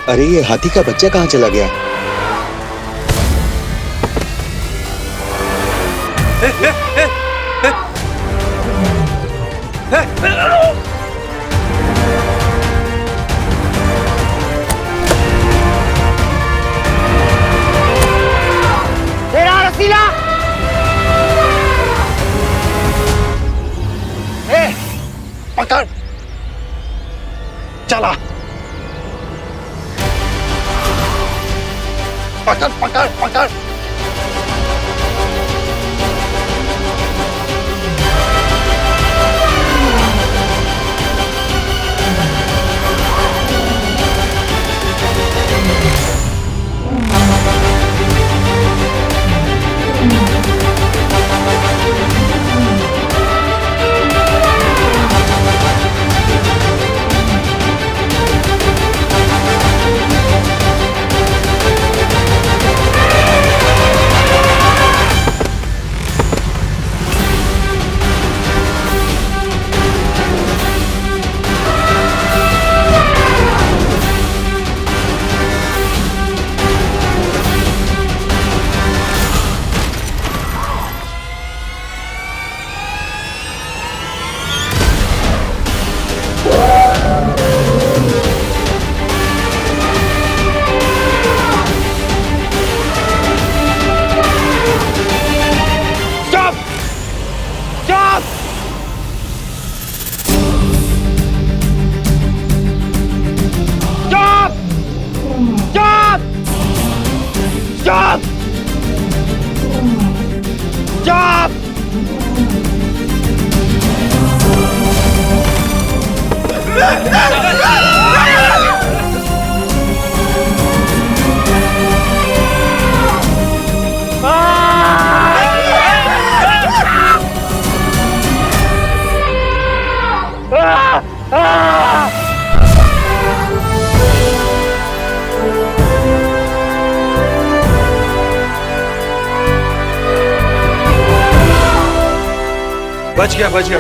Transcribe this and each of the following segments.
अरे ये हाथी का बच्चा कहाँ चला गया? तेरा रसीला! पकड़, चला, पकड़ पकड़ पकड़। बच गया, बच गया।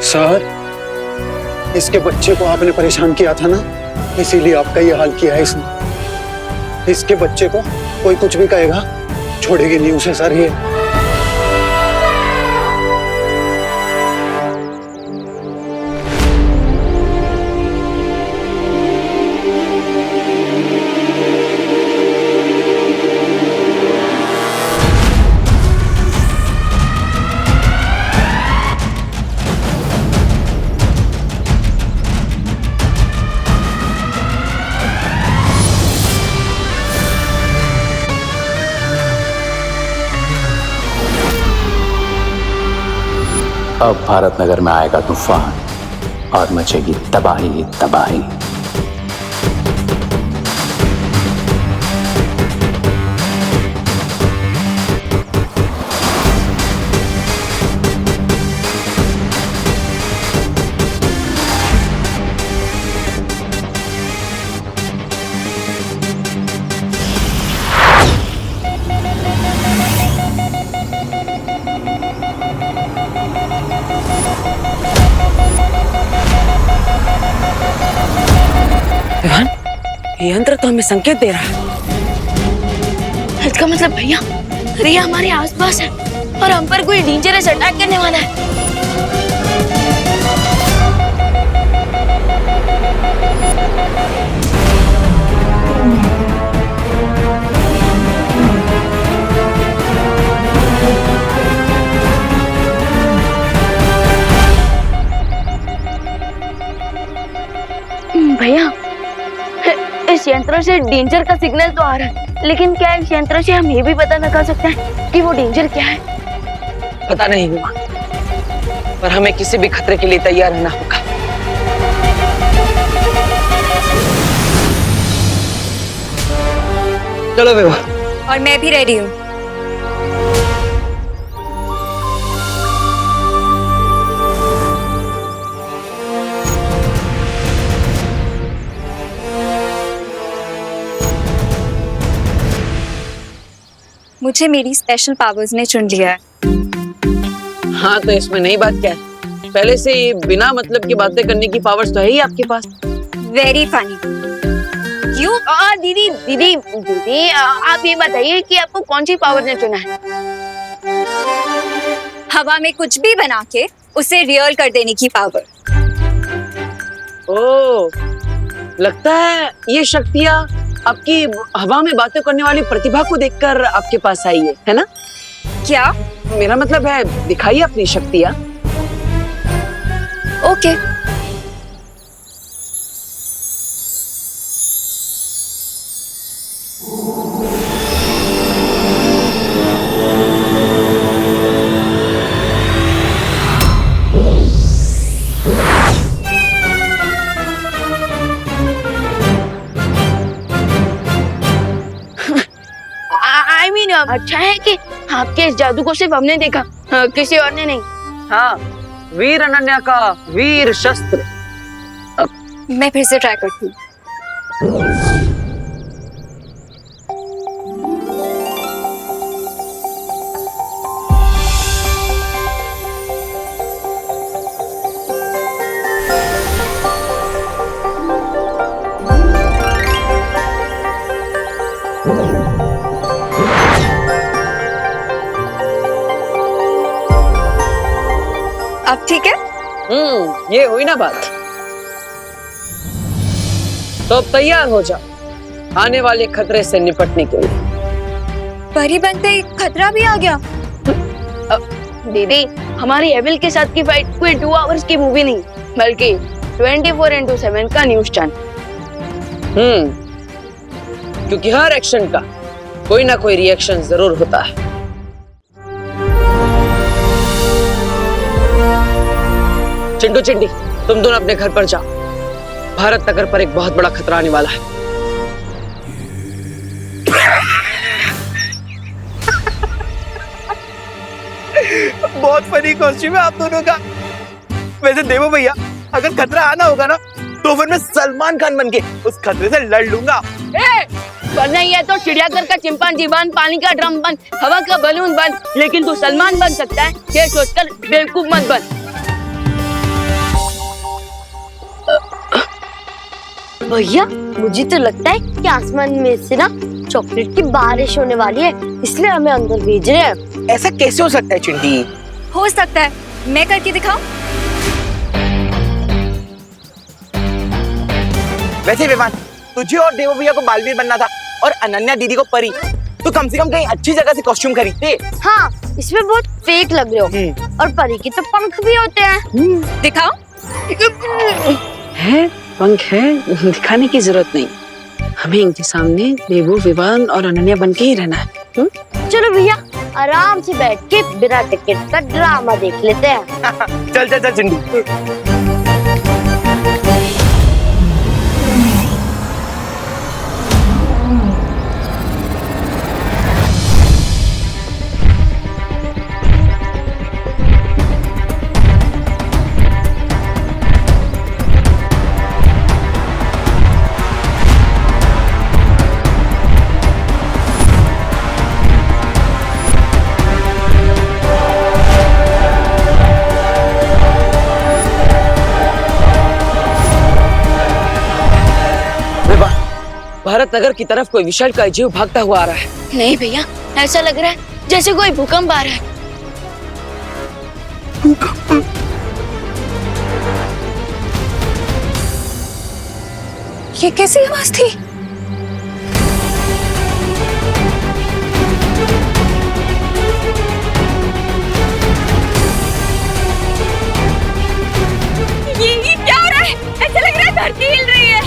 सर, इसके बच्चे को आपने परेशान किया था ना, इसीलिए आपका ये हाल किया है इसने। इसके बच्चे को कोई कुछ भी कहेगा, छोड़ेगी नहीं उसे सर ये। अब भारत नगर में आएगा तूफान और मचेगी तबाही तबाही। ये यंत्र तो हमें संकेत दे रहा है। इसका मतलब भैया रिया हमारे आसपास है और हम पर कोई डेंजरस अटैक करने वाला है। भैया इस यंत्र से डेंजर का सिग्नल तो आ रहा है, लेकिन क्या इस यंत्र से हम ये भी पता लगा सकते हैं कि वो डेंजर क्या है? पता नहीं हुआ, पर हमें किसी भी खतरे के लिए तैयार रहना होगा। चलो विभा। और मैं भी रेडी हूँ। मुझे मेरी स्पेशल पावर्स ने चुन लिया है। हाँ तो इसमें नई बात क्या है? पहले से बिना मतलब की बातें करने की पावर्स तो है ही आपके पास। Very funny. क्यों? दीदी दीदी दीदी आप ये बताइए कि आपको कौन सी पावर ने चुना है? हवा में कुछ भी बना के उसे रियल कर देने की पावर। ओ, लगता है ये शक्तियाँ आपकी हवा में बातें करने वाली प्रतिभा को देखकर आपके पास आई है ना? क्या? मेरा मतलब है दिखाइए अपनी शक्तियाँ। ओके। I mean, अच्छा है कि आपके इस जादू को सिर्फ हमने देखा, किसी और ने नहीं। हाँ, वीर अनन्या का वीर शस्त्र। मैं फिर से ट्राई करती हूँ। अब ठीक है? ये हुई ना बात। तो अब तैयार हो जा आने वाले खतरे से निपटने के लिए। परी बनते ही खतरा भी आ गया। दीदी, हमारी एविल के साथ की फाइट कोई 2 आवर्स की मूवी नहीं, बल्कि 24/7 का न्यूज़ चैनल। क्योंकि हर एक्शन का कोई ना कोई रिएक्शन जरूर होता है। चिंटू चिंटी, तुम दोनों अपने घर पर जाओ। भारत नगर पर एक बहुत बड़ा खतरा आने वाला है। बहुत फनी कॉस्ट्यूम है आप दोनों का। वैसे देवो भैया, अगर खतरा आना होगा ना तो फिर मैं सलमान खान बन के उस खतरे से लड़ लूंगा। वरना ये तो चिड़ियाघर का चिंपांजी बन, पानी का ड्रम बन, हवा का बलून बन, लेकिन तू सलमान बन सकता है ये सोचकर बेवकूफ मत बन। भैया, मुझे तो लगता है कि आसमान में से ना चॉकलेट की बारिश होने वाली है, इसलिए हमें अंदर भेज रहे हैं। ऐसा कैसे हो सकता है चिंटी? हो सकता है, मैं करके दिखाऊं? वैसे विवान, तुझे और देवो भैया को बालवीर बनना था और अनन्या दीदी को परी, तो कम से कम कहीं अच्छी जगह से कॉस्ट्यूम खरीदते। हाँ, इसमें बहुत फेक लग रहे हो, और परी के तो पंख भी होते हैं। दिखाओ। है पंख है, दिखाने की जरूरत नहीं। हमें इनके सामने देवो, विवान और अनन्या बन के ही रहना है। चलो भैया, आराम से बैठ के बिना टिकट का ड्रामा देख लेते हैं। चल चल चल चिंटी। भारत नगर की तरफ कोई विशालकाय जीव भागता हुआ आ रहा है। नहीं भैया, ऐसा लग रहा है जैसे कोई भूकंप आ रहा है। ये कैसी आवाज थी? ये क्या हो रहा है? ऐसा लग रहा है धरती हिल रही है।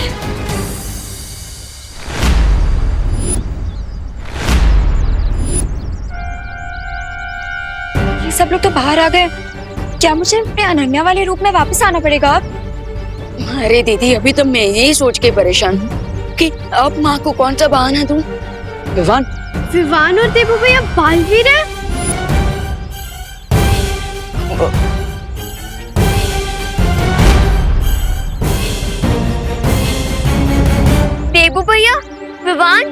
ये सब लोग तो बाहर आ गए। क्या मुझे अपने अनन्या वाले रूप में वापस आना पड़ेगा अब? अरे दीदी, अभी तो मैं यही सोच के परेशान हूँ कि अब माँ को कौन सा बहाना दूँ। विवान और देवो भैया बालवीर है। देवो भैया, विवान,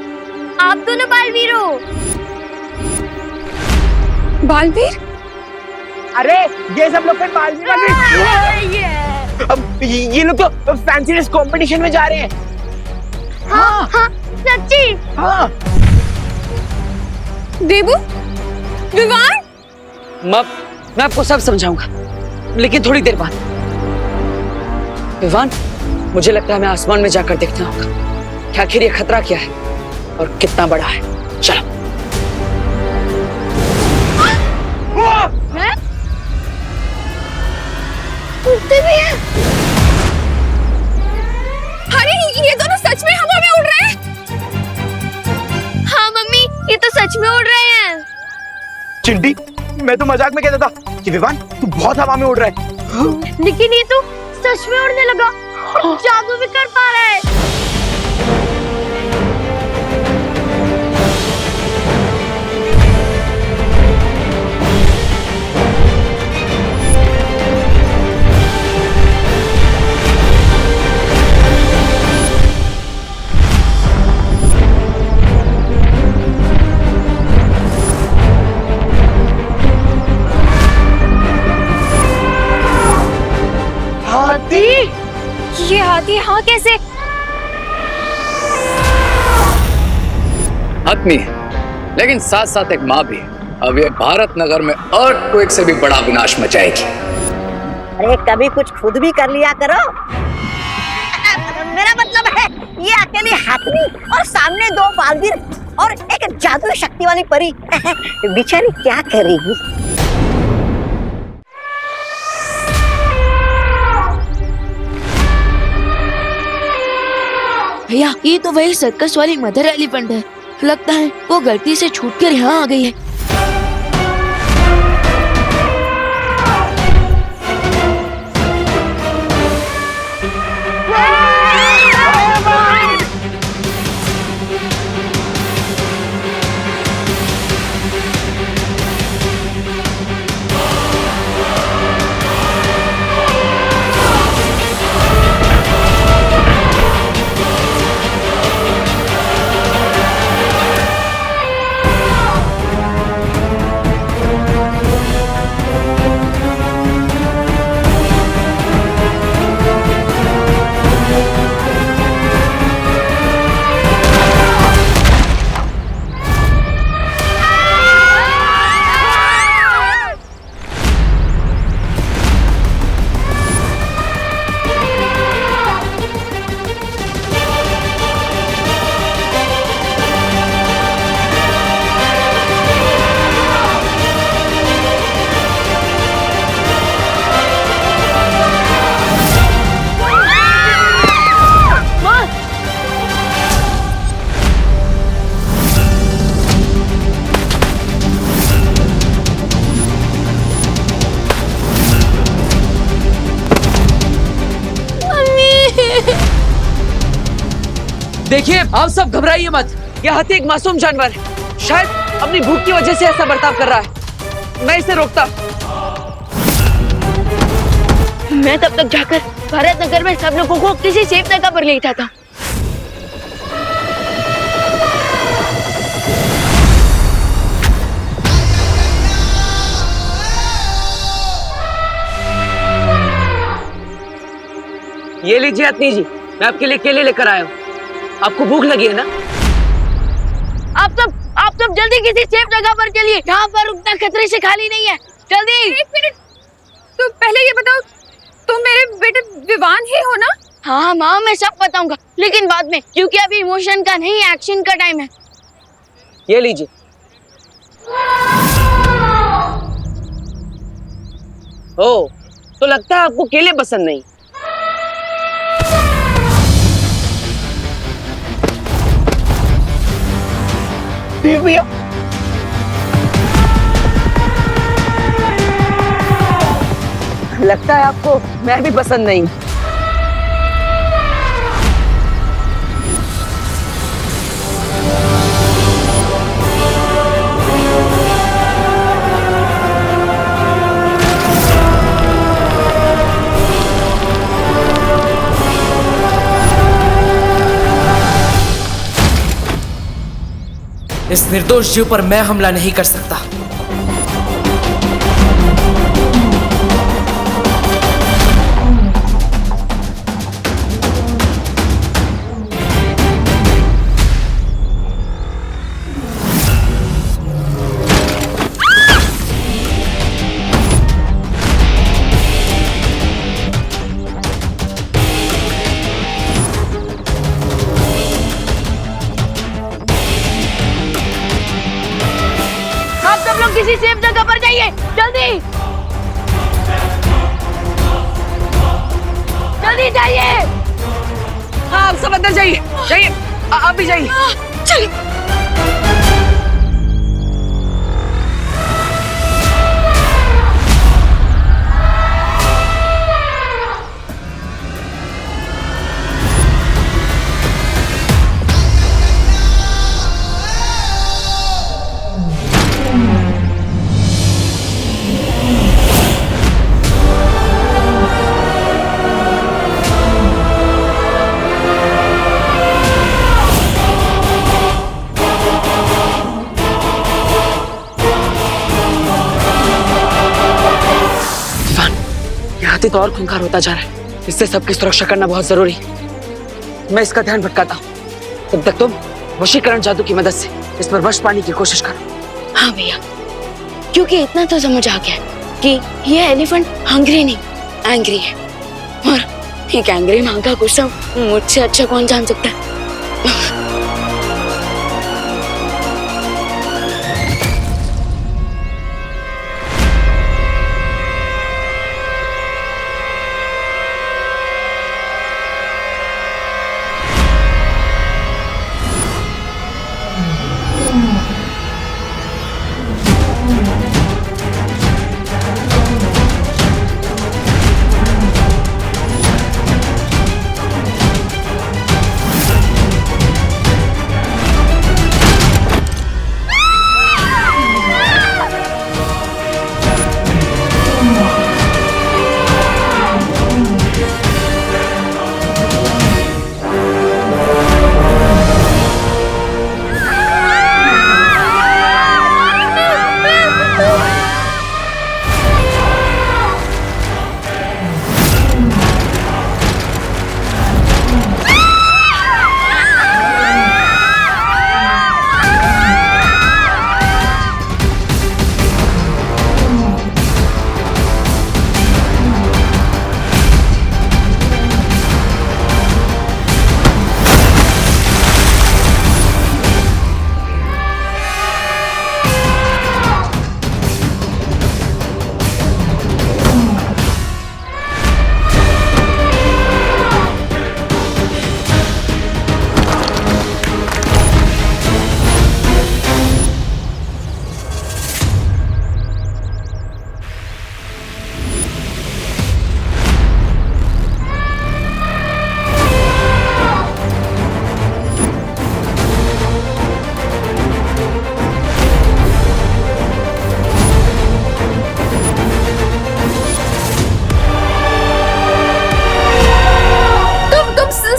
आप दोनों बालवीर हो। बालवीर? अरे ये सब लोग फिर बालवीर बन गए। अब ये लोग तो फैंसी ड्रेस कंपटीशन में जा रहे हैं। हाँ हाँ सच्ची। हाँ देबू, विवान, मैं आपको सब समझाऊंगा, लेकिन थोड़ी देर बाद। विवान, मुझे लगता है हमें आसमान में जाकर देखना होगा कि आखिर ये खतरा क्या है और कितना बड़ा है। चलो। उड़ते भी हैं। अरे ये दोनों सच में हवा में उड़ रहे हैं। हाँ मम्मी, ये तो सच में उड़ रहे हैं। चिंटी, मैं तो मजाक में कहता था कि विवान तू बहुत हवा में उड़ रहा है, लेकिन ये तो सच में उड़ने लगा और जादू भी कर पा रहा है। ये हाथी हाँ कैसे? आदमी है, लेकिन साथ साथ एक माँ भी। अब ये भारत नगर में अर्थक्वेक से भी बड़ा विनाश मचाएगी। अरे कभी कुछ खुद भी कर लिया करो। मेरा मतलब है ये अकेली हाथनी और सामने दो बालवीर और एक जादुई शक्ति वाली परी बेचारी क्या करेगी। भैया, ये तो वही सर्कस वाली मदर एलिफेंट है। लगता है वो गलती से छूटकर यहाँ आ गई है। देखिए, आप सब घबराइए मत। यह हाथी एक मासूम जानवर है, शायद अपनी भूख की वजह से ऐसा बर्ताव कर रहा है। मैं इसे रोकता। मैं तब तक जाकर भारत नगर में सब लोगों को किसी सेफ जगह पर ले जाता हूँ। ये लीजिए अतनी जी, मैं आपके लिए केले लेकर आया हूँ। आपको भूख लगी है ना? आप सब जल्दी किसी सेफ जगह पर चलिए। यहाँ पर उतना खतरे से खाली नहीं है। जल्दी। एक मिनट, तो पहले ये बताओ, तुम मेरे बेटे विवान ही हो ना? हाँ माँ, मैं सब बताऊंगा, लेकिन बाद में, क्योंकि अभी इमोशन का नहीं, एक्शन का टाइम है। ये लीजिए। ओ, तो लगता है आपको केले पसंद नहीं। भैया, लगता है आपको मैं भी पसंद नहीं। इस निर्दोष जीव पर मैं हमला नहीं कर सकता। किसी सेफ जगह पर जाइए, जल्दी जल्दी जाइए। हाँ, आप सब अंदर जाइए, जाइए, आप भी जाइए। चलिए। हाथी तो और खूंखार होता जा रहा है, इससे सबकी सुरक्षा करना बहुत जरूरी है। मैं इसका ध्यान भटकाता हूँ, तब तक तुम वशीकरण जादू की मदद से इस पर वश पाने की कोशिश करो। हाँ भैया, क्योंकि इतना तो समझ आ गया कि ये एलिफेंट हंग्री नहीं, एंग्री है, और एक एंग्री माँ का गुस्सा मुझसे अच्छा कौन जान सकता है।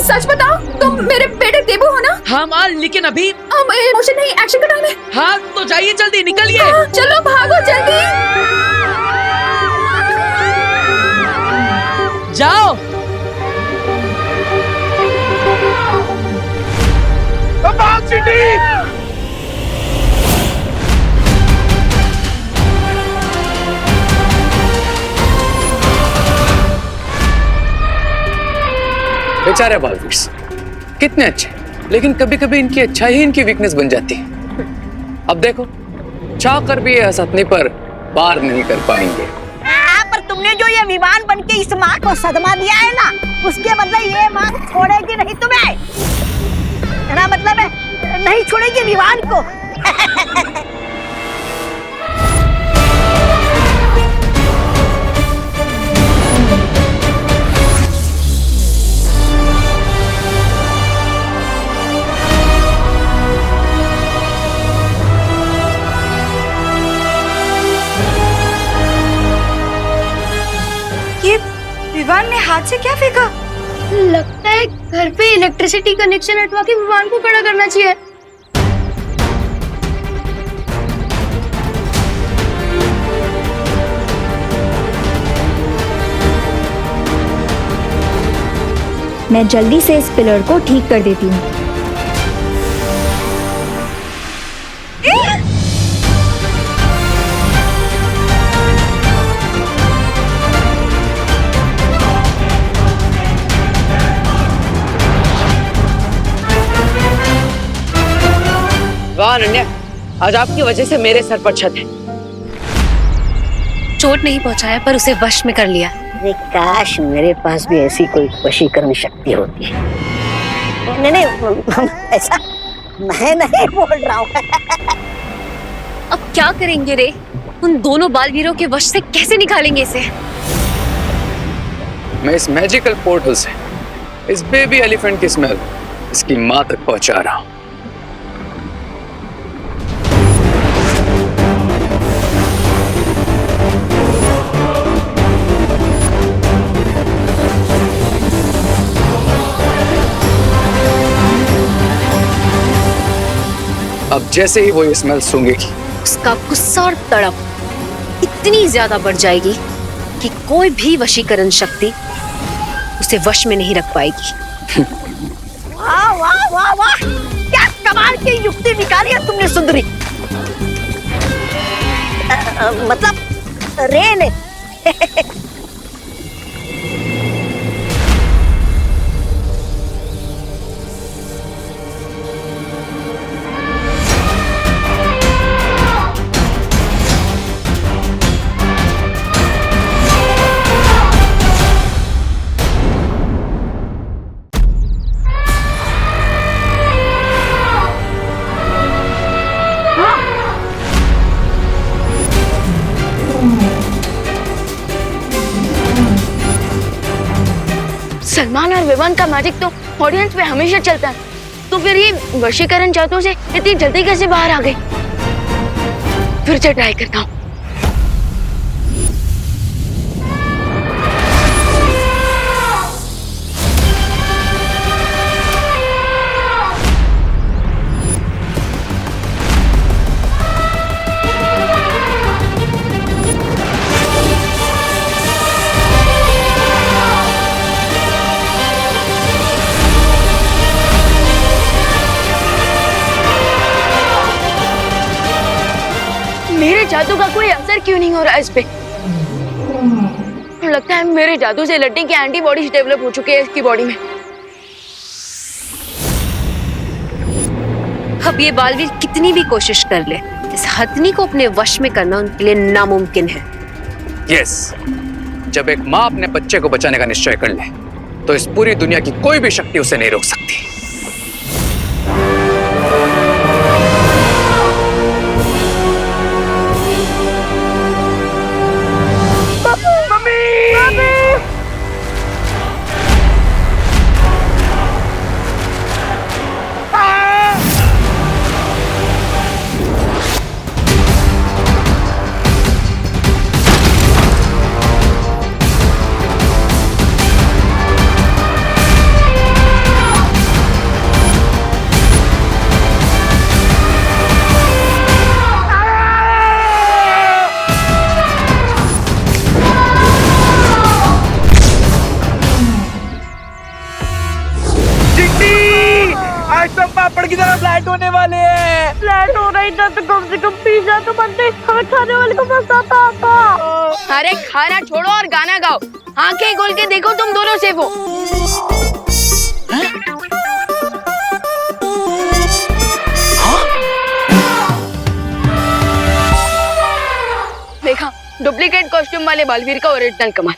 सच बताओ, तुम मेरे बेटे देबू हो ना? हाँ माँ, लेकिन अभी इमोशन नहीं, एक्शन का टाइम है। हाँ तो जाइए, जल्दी निकलिए। हाँ, चलो भागो जल्दी। जाओ। भाग सिटी। बेचारे बालवीर्स कितने अच्छे, लेकिन कभी कभी इनकी अच्छाई ही इनकी वीकनेस बन जाती है। अब देखो, चाह कर भी ये हसतने पर पार नहीं कर पाएंगे। पर तुमने जो ये विमान बन के इस माँ को सदमा दिया है ना, उसके बदले ये माँ छोड़ेगी नहीं तुम्हें। मेरा मतलब है नहीं छोड़ेगी विमान को। विवान ने हाथ से क्या फेंका? लगता है घर पे इलेक्ट्रिसिटी कनेक्शन हटवा के विमान को खड़ा करना चाहिए। मैं जल्दी से इस पिलर को ठीक कर देती हूँ। वाह अनन्या, आज आपकी वजह से मेरे सर पर छत है। चोट नहीं पहुंचाया पर उसे वश में कर लिया। अरे काश मेरे पास भी ऐसी कोई वशीकरण शक्ति होती। नहीं नहीं, ऐसा मैं नहीं बोल रहा हूँ। अब क्या करेंगे रे? उन दोनों बालवीरों के वश से कैसे निकालेंगे इसे? मैं इस मैजिकल पोर्टल से इस बेबी एलिफेंट की स्मेल इसकी मां तक पहुंचा रहा हूं। अब जैसे ही वो ये स्मेल सूंघेगी, उसका गुस्सा और तड़प इतनी ज्यादा बढ़ जाएगी कि कोई भी वशीकरण शक्ति उसे वश में नहीं रख पाएगी। वाह वाह वाह वाह, क्या कमाल की युक्ति निकाली है तुमने सुंदरी। मतलब रे ने। सलमान और विवान का मैजिक तो ऑडियंस पे हमेशा चलता है, तो फिर ये वशीकरण जादू से इतनी जल्दी कैसे बाहर आ गए? फिर से ट्राई करता हूँ। मेरे जादू का कोई असर क्यों नहीं हो रहा इस पे? लगता है मेरे जादू से लड्डी की एंटीबॉडीज डेवलप हो चुकी है इसकी बॉडी में। अब ये बालवीर कितनी भी कोशिश कर ले, इस हथनी को अपने वश में करना उनके लिए नामुमकिन है। यस, जब एक माँ अपने बच्चे को बचाने का निश्चय कर ले, तो इस पूरी दुनिया की कोई भी शक्ति उसे नहीं रोक सकती। आज सब पापड़ की तरह फ्लैट होने वाले हैं। फ्लैट हो रही था तो कम से कम पिज्जा तो बनते, हमें खाने वाले को मजा आता। अरे खाना छोड़ो और गाना गाओ। आंखें खोल के देखो, तुम दोनों सेफ हो। देखा, डुप्लीकेट कॉस्ट्यूम वाले बालवीर का ओरिजिनल कमाल।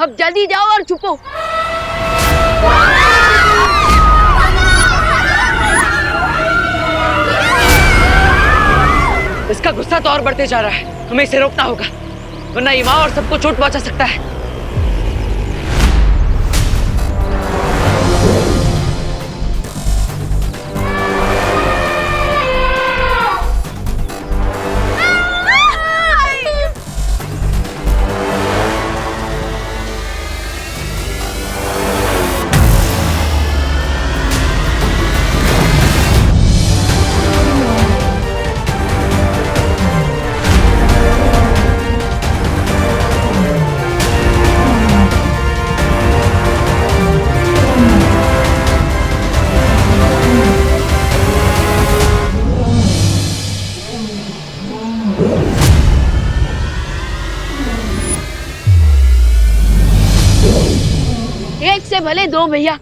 अब जल्दी जाओ और छुपो। इसका गुस्सा तो और बढ़ते जा रहा है, हमें इसे रोकना होगा, वरना ये माँ और सबको चोट पहुंचा सकता है। एक से भले दो भैया।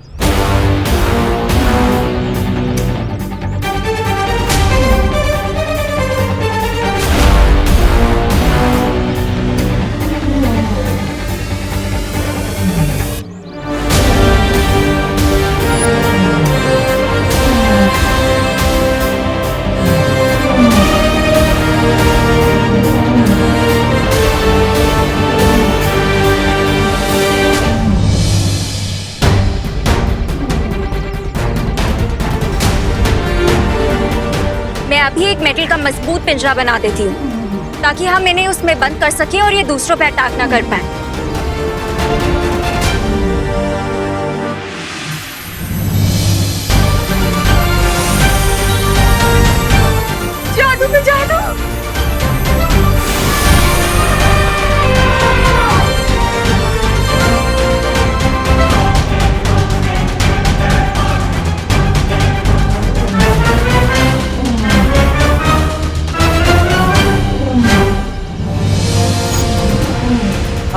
मैं अभी एक मेटल का मजबूत पिंजरा बना देती हूँ ताकि हम इन्हें उसमें बंद कर सकें और ये दूसरों पे अटैक ना कर पाए। जादू में जादू।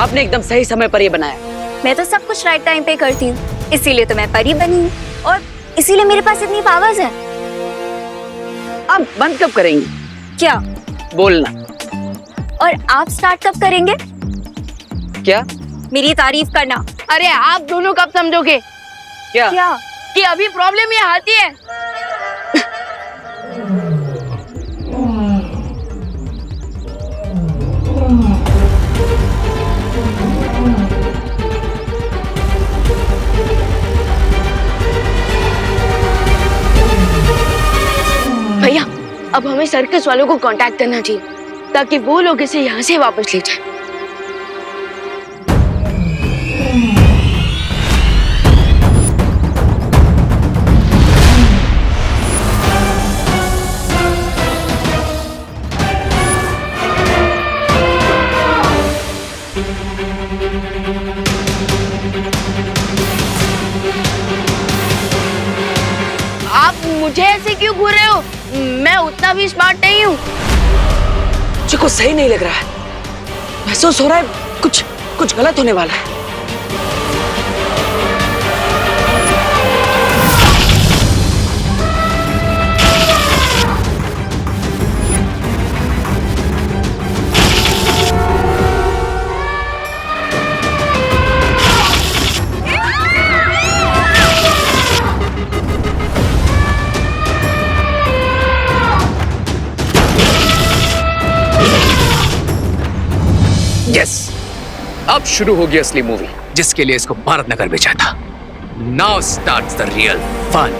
आपने एकदम सही समय पर ये बनाया। मैं तो सब कुछ राइट टाइम पे करती हूँ, इसीलिए तो मैं परी बनी हूँ और इसीलिए मेरे पास इतनी पावर्स है। आप बंद कब करेंगी? क्या बोलना। और आप स्टार्ट कब करेंगे? क्या? मेरी तारीफ करना। अरे आप दोनों कब समझोगे? क्या? कि अभी प्रॉब्लम ये आती है। भैया अब हमें सर्कस वालों को कांटेक्ट करना चाहिए ताकि वो लोग इसे यहाँ से वापस ले जाएं। आप मुझे ऐसे क्यों घूर रहे हो? मैं उतना भी स्मार्ट नहीं हूँ। मुझे कुछ सही नहीं लग रहा है। महसूस हो रहा है कुछ गलत होने वाला है। यस, अब शुरू होगी असली मूवी जिसके लिए इसको भारत नगर भेजा था। Now starts the real fun.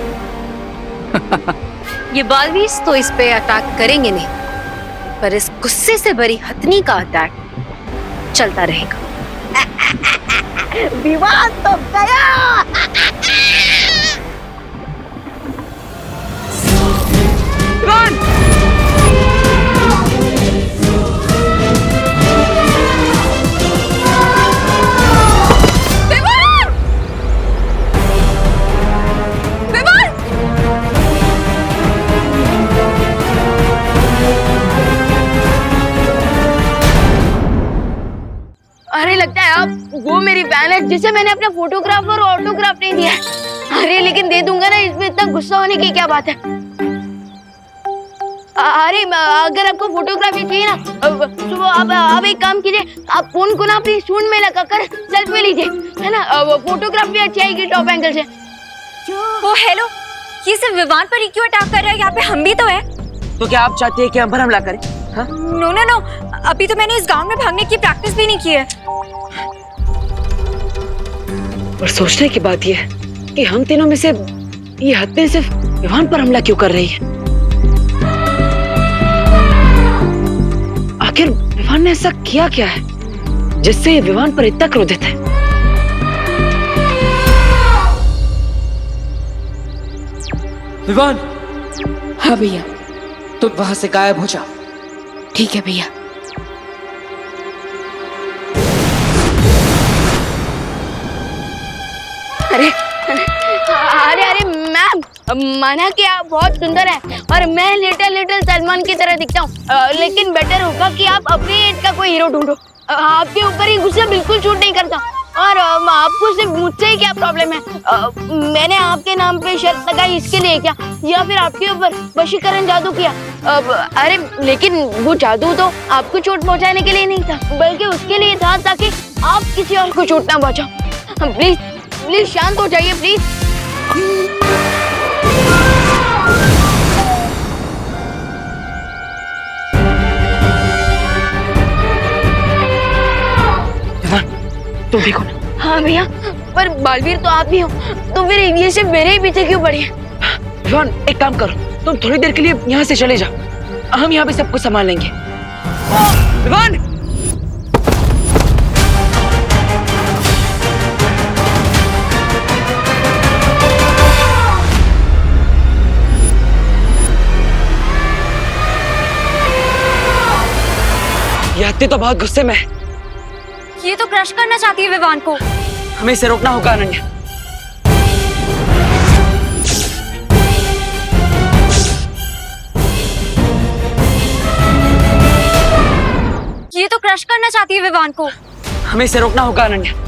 ये बालवीस तो इस पे अटैक करेंगे नहीं, पर इस गुस्से से भरी हथनी का अटैक चलता रहेगा। विवाद तो गया। अरे लगता है आप वो मेरी फैन है जिसे मैंने अपना फोटोग्राफ और ऑटोग्राफ नहीं दिया है। अरे लेकिन दे दूंगा ना, इसमें इतना गुस्सा होने की क्या बात है? अरे अगर आपको फोटोग्राफी चाहिए ना तो आप एक काम कीजिए, आप फोन को ना अपनी सूंड में लगाकर सेल्फी लीजिए, है ना? फोटोग्राफ भी अच्छी आएगी टॉप एंगल से। ओ हेलो, ये सिर्फ विवान पर ही क्यों अटैक कर रहा है? यहाँ पे हम भी तो है। तो क्या आप चाहते हैं कि हम पर हमला करें? हाँ? नो नो नो, अभी तो मैंने इस गांव में भागने की प्रैक्टिस भी नहीं की है। और सोचने की बात यह है कि हम तीनों में से ये हत्या सिर्फ विवान पर हमला क्यों कर रही है? आखिर विवान ने ऐसा किया क्या है जिससे ये विवान पर इतना क्रोधित है? विवान, हाँ भैया। तुम वहां से गायब हो जाओ। ठीक है भैया। अरे अरे अरे मैम, माना कि आप बहुत सुंदर हैं और मैं लिटिल सलमान की तरह दिखता हूँ, लेकिन बेटर होगा कि आप अपनी एज का कोई हीरो ढूंढो। आपके ऊपर ही गुस्सा बिल्कुल शूट नहीं करता और आपको सिर्फ मुझसे ही क्या प्रॉब्लम है? मैंने आपके नाम पे शर्त लगाई इसके लिए क्या, या फिर आपके ऊपर वशीकरण जादू किया? अरे लेकिन वो जादू तो आपको चोट पहुंचाने के लिए नहीं था, बल्कि उसके लिए था ताकि आप किसी और को चोट ना पहुंचाओ। प्लीज प्लीज शांत हो जाइए प्लीज। तुम देखो। हाँ भैया, पर बालवीर तो आप ही हो, तो फिर ये सिर्फ मेरे ही पीछे क्यों पड़ी है? विवान, एक काम करो, तुम थोड़ी देर के लिए यहाँ से चले जाओ, हम यहाँ पे सब कुछ संभाल लेंगे। विवान! ये हत्ती तो बहुत गुस्से में है। ये तो क्रश करना चाहती है विवान को। हमें इसे रोकना होगा अनन्या। ये तो क्रश करना चाहती है विवान को। हमें इसे रोकना होगा अनन्या।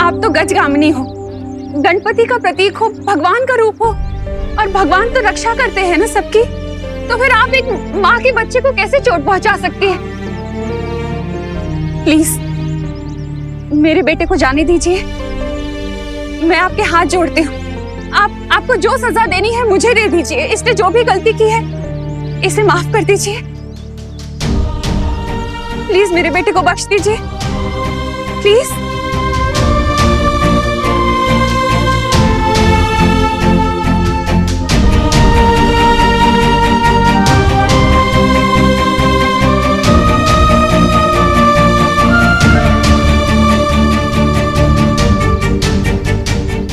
आप तो गजगामिनी हो, गणपति का प्रतीक हो, भगवान का रूप हो, और भगवान तो रक्षा करते हैं ना सबकी। तो फिर आप एक माँ के बच्चे को कैसे चोट पहुंचा सकती है? प्लीज मेरे बेटे को जाने दीजिए, मैं आपके हाथ जोड़ती हूँ। आपको जो सजा देनी है मुझे दे दीजिए। इसने जो भी गलती की है इसे माफ कर दीजिए। प्लीज मेरे बेटे को बख्श दीजिए, प्लीज।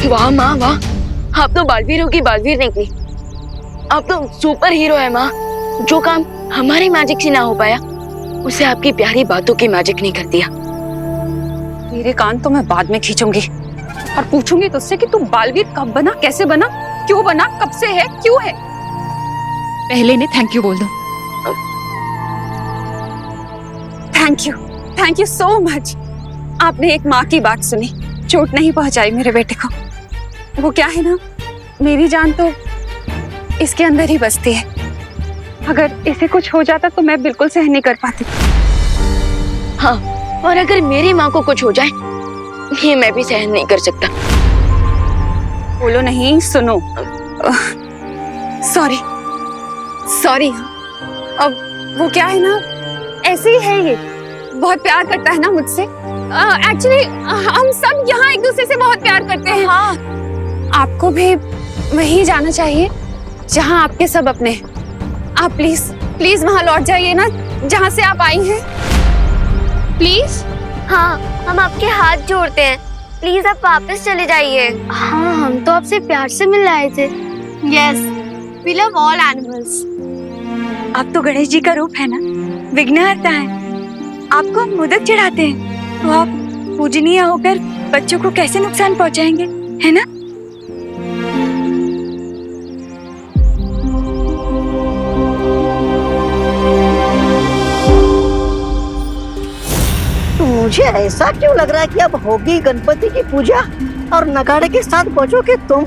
वाह माँ वाह, आप तो बालवीरों की बालवीर निकली। आप तो सुपर हीरो है माँ। जो काम हमारी मैजिक से ना हो पाया उसे आपकी प्यारी बातों की मैजिक ने कर दिया। मेरे कान तो मैं बाद में खींचूंगी और पूछूंगी तुझसे कि तू बालवीर कब बना, कैसे बना, क्यों बना, कब से है, क्यों है। पहले ने थैंक यू बोल दो। Thank you so much. आपने एक माँ की बात सुनी, चोट नहीं पहुंचाई मेरे बेटे को। वो क्या है ना, मेरी जान तो इसके अंदर ही बसती है। अगर इसे कुछ हो जाता तो मैं बिल्कुल सहन नहीं कर पाती। हाँ, और अगर मेरी माँ को कुछ हो जाए ये मैं भी सहन नहीं कर सकता। बोलो नहीं, सुनो। सॉरी। अब वो क्या है ना, ऐसे ही है, ये बहुत प्यार करता है ना मुझसे। एक्चुअली हम सब यहाँ एक दूसरे से बहुत प्यार करते हैं। हाँ, आपको भी वहीं जाना चाहिए जहाँ आपके सब अपने हैं। आप प्लीज वहाँ लौट जाइए ना जहाँ से आप आई हैं, प्लीज। हाँ, हम आपके हाथ जोड़ते हैं, प्लीज आप वापस चले जाइए। हाँ, हम तो आपसे प्यार से मिल आए थे। Yes, we love all animals. आप तो गणेश जी का रूप है ना, विघ्नहर्ता है। आपको हम मोदक चढ़ाते हैं, तो आप पूजनीय होकर बच्चों को कैसे नुकसान पहुंचाएंगे, है ना? मुझे ऐसा क्यों लग रहा है कि अब होगी गणपति की पूजा और नगाड़े के साथ बजोगे तुम।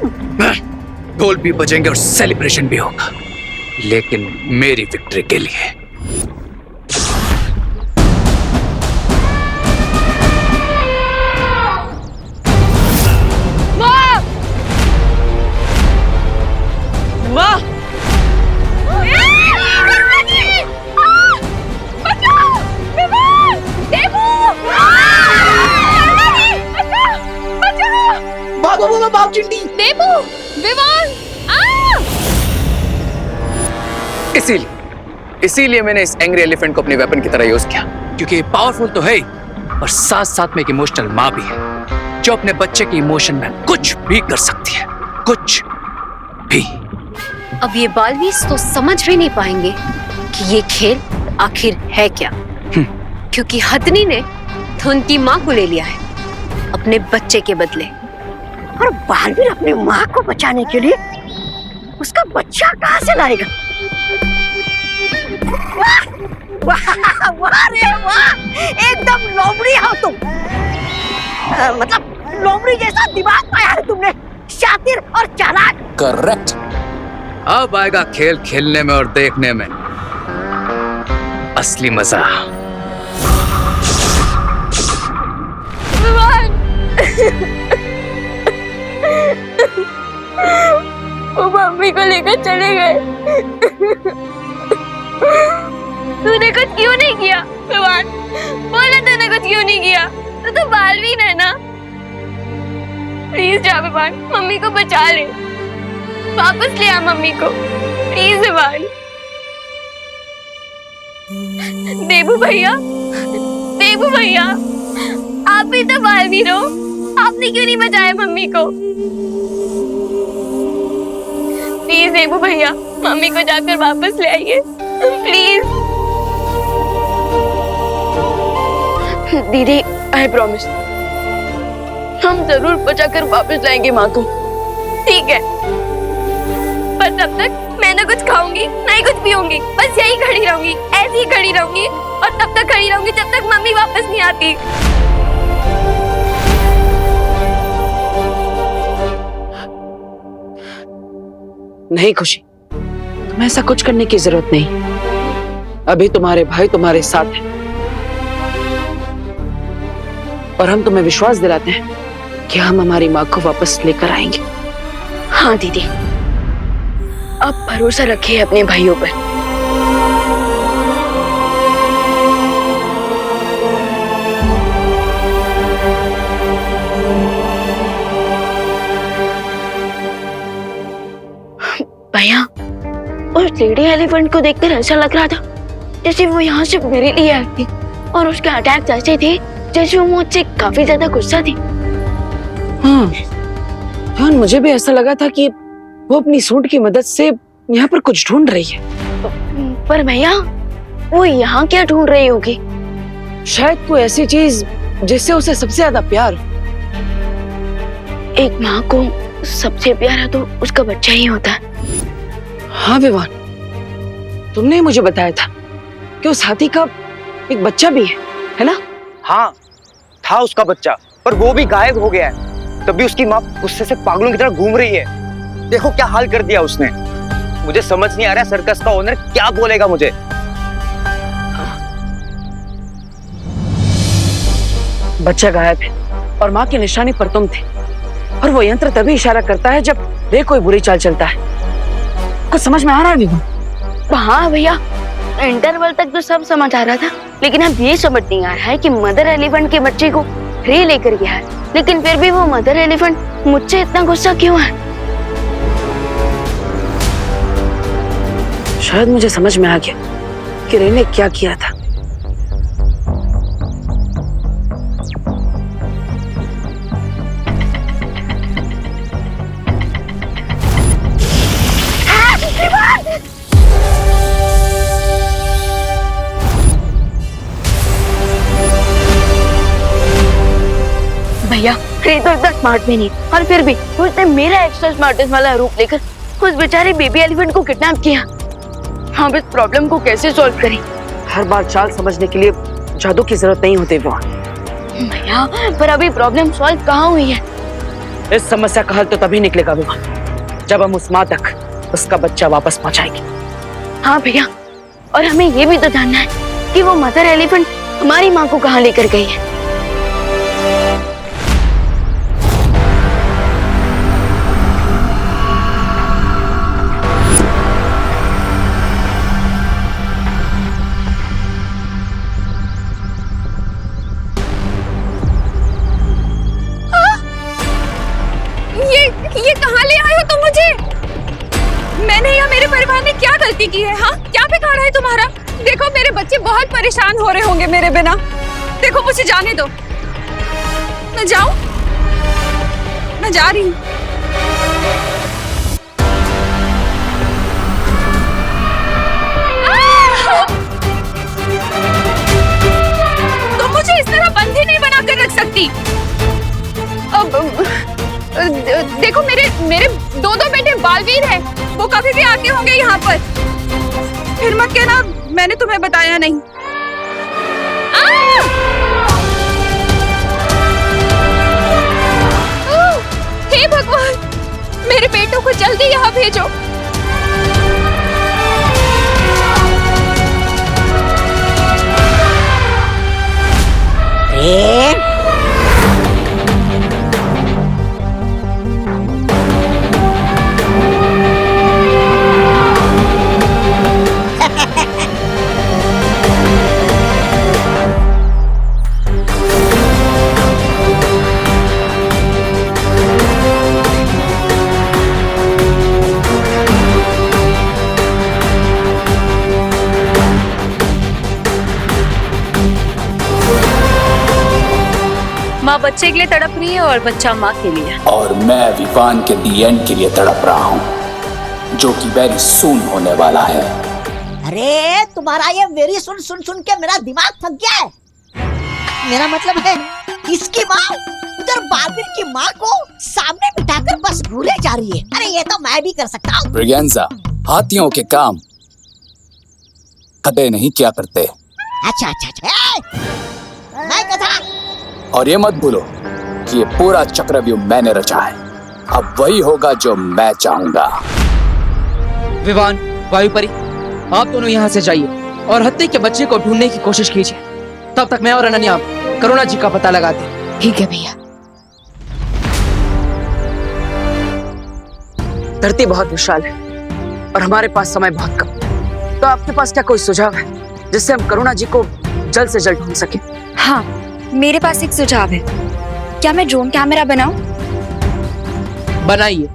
ढोल भी बजेंगे और सेलिब्रेशन भी होगा, लेकिन मेरी विक्ट्री के लिए। इसीलिए मैंने इस एंग्री एलिफेंट को अपने वेपन की तरह यूज किया, क्योंकि ये पावरफुल तो है ही, और साथ साथ में एक इमोशनल माँ भी है जो अपने बच्चे के इमोशन में कुछ भी कर सकती है, कुछ भी। अब ये बालवीर तो समझ भी नहीं पाएंगे कि ये खेल आखिर है क्या, क्योंकि हथनी ने तो उनकी माँ को ले लिया है अपने बच्चे के बदले। और बालवीर अपनी माँ को बचाने के लिए उसका बच्चा कहाँ से लाएगा? वाह वाह रे वाह, एकदम लोमड़ी हो तुम। मतलब लोमड़ी जैसा दिमाग पाया है तुमने, शातिर और चालाक। करेक्ट। अब आएगा खेल खेलने में और देखने में असली मजा। वो मम्मी को लेकर चले गए। तूने कुछ क्यों नहीं किया विवान? बोला तूने कुछ क्यों नहीं किया? तू तो बालवीन है ना। प्लीज जा विवान, मम्मी को बचा ले, वापस ले आ मम्मी को प्लीज विवान। देबू भैया, देबू भैया, आप भी तो बालवीन हो, आपने क्यों नहीं बचाया मम्मी को? प्लीज देबू भैया, मम्मी को जाकर वापस ले आइए प्लीज। दीदी आई प्रॉमिस, हम जरूर बचाकर वापस लाएंगे माँ को, ठीक है? पर तब तक मैं ना कुछ खाऊंगी ना ही कुछ पीऊंगी, बस यही खड़ी रहूंगी, ऐसी ही खड़ी रहूंगी और तब तक खड़ी रहूंगी जब तक मम्मी वापस नहीं आती। नहीं खुशी, तुम्हें ऐसा कुछ करने की जरूरत नहीं। अभी तुम्हारे भाई तुम्हारे साथ हैं और हम तुम्हें विश्वास दिलाते हैं कि हम हमारी माँ को वापस लेकर आएंगे। हाँ दीदी, आप भरोसा रखिए अपने भाइयों पर। भैया, उस लेडी एलिफेंट को देखकर ऐसा लग रहा था जैसे वो यहाँ से मेरे लिए आई थी, और उसके अटैक्स ऐसे थे जैसे वो मुझसे काफी ज्यादा गुस्सा थी। हाँ, मुझे भी ऐसा लगा था कि वो अपनी सूंड की मदद से यहाँ पर कुछ ढूंढ रही है। पर भैया, वो यहाँ क्या ढूंढ रही होगी? शायद कोई ऐसी चीज जिससे उसे सबसे ज्यादा प्यार। एक माँ को सबसे प्यारा तो उसका बच्चा ही होता है। हाँ विवान, तुमने मुझे बताया था कि उस हाथी का एक बच्चा भी है ना? हाँ, था उसका बच्चा, पर वो भी गायब हो गया है। तभी उसकी माँ गुस्से से पागलों की तरह घूम रही है। देखो क्या हाल कर दिया उसने। मुझे समझ नहीं आ रहा सर्कस का ओनर क्या बोलेगा मुझे। बच्चा गायब है और माँ की निशानी पर तुम थे, और वो यंत्र तभी इशारा करता है जब वे कोई बुरी चाल चलता है। कुछ समझ में आ रहा है विवान? हाँ भैया, इंटरवल तक तो सब समझ आ रहा था, लेकिन अब ये समझ नहीं आ रहा है कि मदर एलिफेंट के बच्चे को रे लेकर गया है, लेकिन फिर भी वो मदर एलिफेंट मुझसे इतना गुस्सा क्यों है? शायद मुझे समझ में आ गया कि रे ने क्या किया था। भैया, रे तो इतना स्मार्ट भी नहीं, और फिर भी उसने मेरा एक्स्ट्रा स्मार्टेस्ट वाला रूप लेकर उस बेचारे बेबी एलिफेंट को किडनैप किया। हम इस प्रॉब्लम को कैसे सॉल्व करें? हर बार चाल समझने के लिए जादू की जरूरत नहीं होती भैया, पर अभी प्रॉब्लम सॉल्व कहाँ हुई है? इस समस्या का हल तो तभी निकलेगा विवान, जब हम उस माँ तक उसका बच्चा वापस पहुँचाएंगे। हाँ भैया, और हमें ये भी तो जानना है कि वो मदर एलिफेंट हमारी माँ को कहाँ लेकर गई है। ये कहाँ ले आए हो तुम मुझे? मैंने या मेरे परिवार ने क्या गलती की है? हाँ, क्या बिगाड़ा है तुम्हारा? देखो मेरे बच्चे बहुत परेशान हो रहे होंगे मेरे बिना। देखो मुझे जाने दो, मैं जाऊं? मैं जा रही हूँ। तुम मुझे इस तरह बंदी नहीं बना कर रख सकती। देखो मेरे दो बेटे बालवीर हैं, वो कभी भी आते होंगे यहाँ पर। फिर मत कहना मैंने तुम्हें बताया नहीं। हे भगवान, मेरे बेटों को जल्दी यहाँ भेजो। माँ बच्चे के लिए तड़प रही है और बच्चा माँ के लिए। और मैं विवान के दी एंड के लिए तड़प रहा हूँ, जो कि वेरी सून होने वाला है। अरे तुम्हारा ये वेरी सुन सुन सुन के मेरा दिमाग थक गया है। मेरा मतलब है इसकी माँ उधर बालवीर की माँ को सामने बिठाकर बस भूले जा रही है। अरे ये तो मैं भी कर सकता हूँ। ब्रिगेंजा, हाथियों के काम कदे नहीं क्या करते। अच्छा अच्छा अच्छा, मैं कथा। और ये मत भूलो कि ये पूरा चक्रव्यूह मैंने रचा है। अब वही होगा जो मैं चाहूंगा। विवान, वायुपरी, आप दोनों यहाँ से जाइए और हत्ती के बच्चे को ढूंढने की कोशिश कीजिए। तब तक मैं और अनन्या करुणा जी का पता लगाते हैं। ठीक है भैया। धरती बहुत विशाल है और हमारे पास समय बहुत कम, तो आपके पास क्या कोई सुझाव है जिससे हम करुणा जी को जल्द से जल्द ढूंढ सके? हाँ, मेरे पास एक सुझाव है। क्या मैं ड्रोन कैमरा बनाऊं? बनाइए।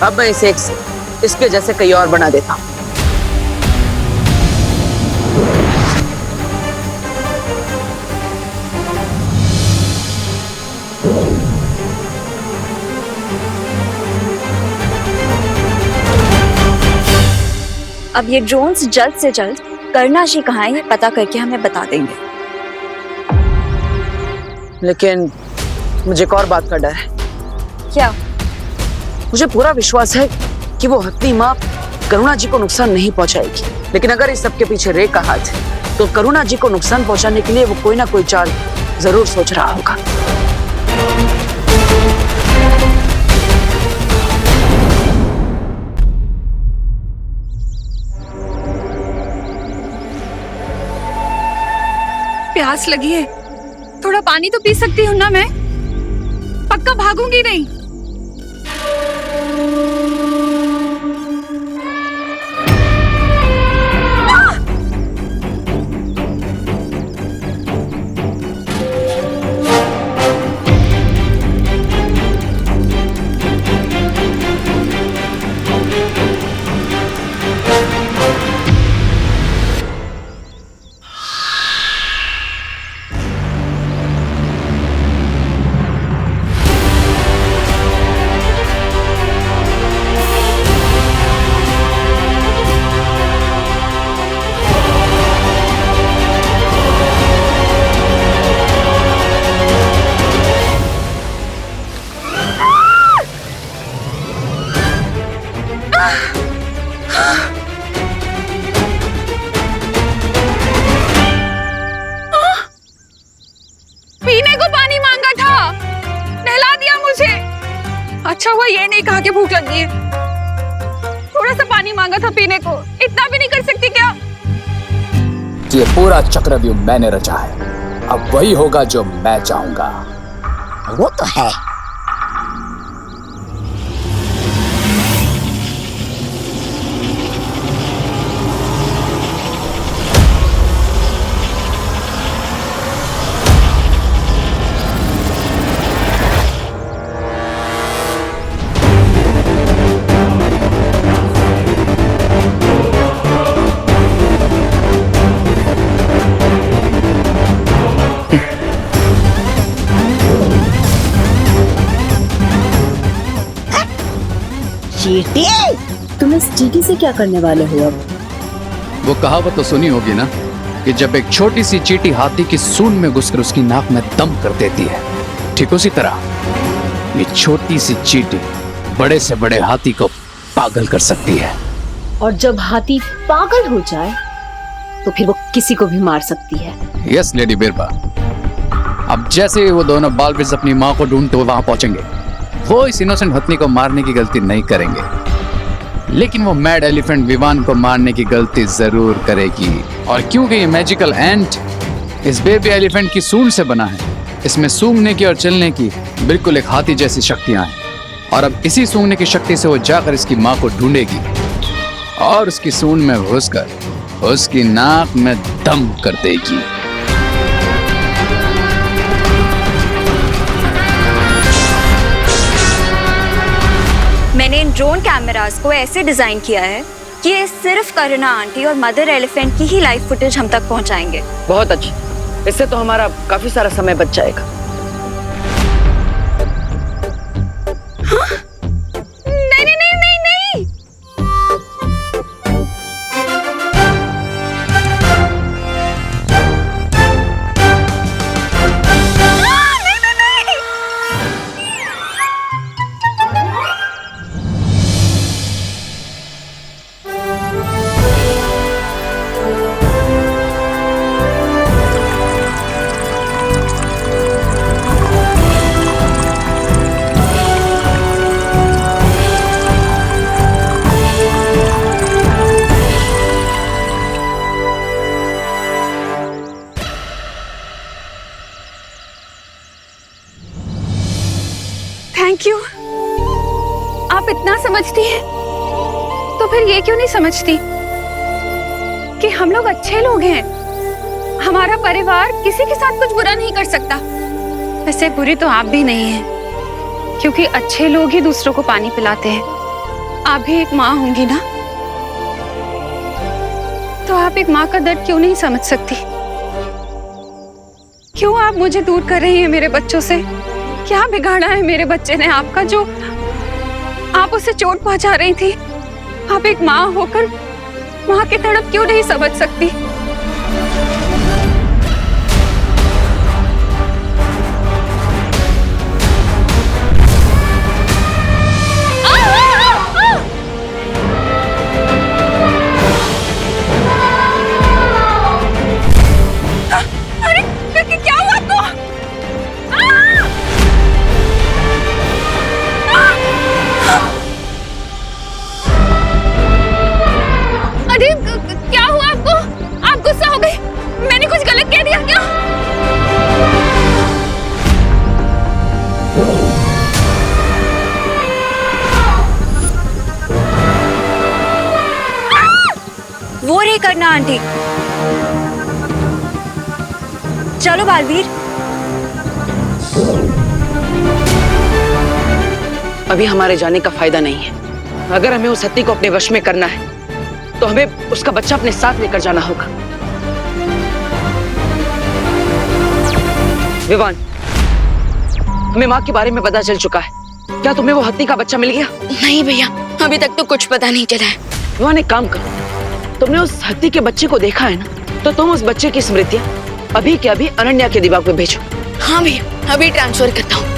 अब मैं इसे इसके जैसे कई और बना देता हूं। अब ये ड्रोन्स जल्द से जल्द करुणा जी कहाँ है ये पता करके हमें बता देंगे। लेकिन मुझे एक और बात का डर है। क्या? मुझे पूरा विश्वास है कि वो हत्ती माँ करुणा जी को नुकसान नहीं पहुंचाएगी, लेकिन अगर इस सब के पीछे रे का हाथ है तो करुणा जी को नुकसान पहुंचाने के लिए वो कोई ना कोई चाल जरूर सोच रहा होगा। प्यास लगी है, थोड़ा पानी तो पी सकती हूँ ना मैं? पक्का भागूंगी नहीं। पीने को पानी मांगा था, नहला दिया मुझे। अच्छा हुआ ये नहीं कहा कि भूख लगी है। थोड़ा सा पानी मांगा था पीने को, इतना भी नहीं कर सकती क्या? ये पूरा चक्रव्यूह मैंने रचा है। अब वही होगा जो मैं चाहूंगा। वो तो है। चींटी? तुम इस चींटी से क्या करने वाले हो अब? वो कहावत तो सुनी होगी ना कि जब एक छोटी सी चींटी हाथी की सूंड में घुसकर उसकी नाक में दम कर देती है, ठीक उसी तरह ये छोटी सी चींटी बड़े से बड़े हाथी को पागल कर सकती है। और जब हाथी पागल हो जाए तो फिर वो किसी को भी मार सकती है। यस लेडी बिरबा। अब जैसे वो दोनों बालवीर अपनी माँ को ढूंढते हुए वहां पहुंचेंगे, वो इस इनोसेंट हथनी को मारने की गलती नहीं करेंगे, लेकिन वो मैड एलिफेंट विवान को मारने की गलती जरूर करेगी। और क्योंकि ये मैजिकल एंट इस बेबी एलिफेंट की सूंड से बना है, इसमें सूंघने की और चलने की बिल्कुल एक हाथी जैसी शक्तियां हैं। और अब इसी सूंघने की शक्ति से वो जाकर इसकी माँ को ढूंढेगी और उसकी सूंड में घुसकर उसकी नाक में दम कर देगी। मैंने इन ड्रोन कैमरास को ऐसे डिजाइन किया है कि ये सिर्फ करुणा आंटी और मदर एलिफेंट की ही लाइव फुटेज हम तक पहुंचाएंगे। बहुत अच्छी, इससे तो हमारा काफी सारा समय बच जाएगा। हाँ? नहीं नहीं नहीं नहीं नहीं। Thank you. आप इतना समझती हैं, तो फिर ये क्यों नहीं समझती कि हम लोग अच्छे लोग हैं। हमारा परिवार किसी के साथ कुछ बुरा नहीं कर सकता। वैसे बुरी तो आप भी नहीं हैं, क्योंकि अच्छे लोग ही दूसरों को पानी पिलाते हैं। आप भी एक माँ होंगी ना, तो आप एक माँ का दर्द क्यों नहीं समझ सकती? क्यों आप मुझे दूर कर रही हैं मेरे बच्चों से? क्या बिगाड़ा है मेरे बच्चे ने आपका जो आप उसे चोट पहुंचा रही थी? आप एक माँ होकर माँ की तड़प क्यों नहीं समझ सकती? अरे क्या हुआ आपको? अरे क्या हुआ आपको? आप गुस्सा हो गए? मैंने कुछ गलत कह दिया क्या? वो रे करना आंटी। चलो बालवीर। अभी हमारे जाने का फायदा नहीं है। अगर हमें उस हत्ती को अपने वश में करना है, तो हमें उसका बच्चा अपने साथ लेकर जाना होगा। विवान, हमें माँ के बारे में पता चल चुका है। क्या तुम्हें वो हत्ती का बच्चा मिल गया? नहीं भैया, अभी तक तो कुछ पता नहीं चला है। विवान, एक काम करो, तुमने उस हत्ती के बच्चे को देखा है ना, तो तुम उस बच्चे की स्मृतियां अभी के अभी अनन्या के दिमाग में भेजो। हाँ भैया, अभी ट्रांसफर करता हूँ।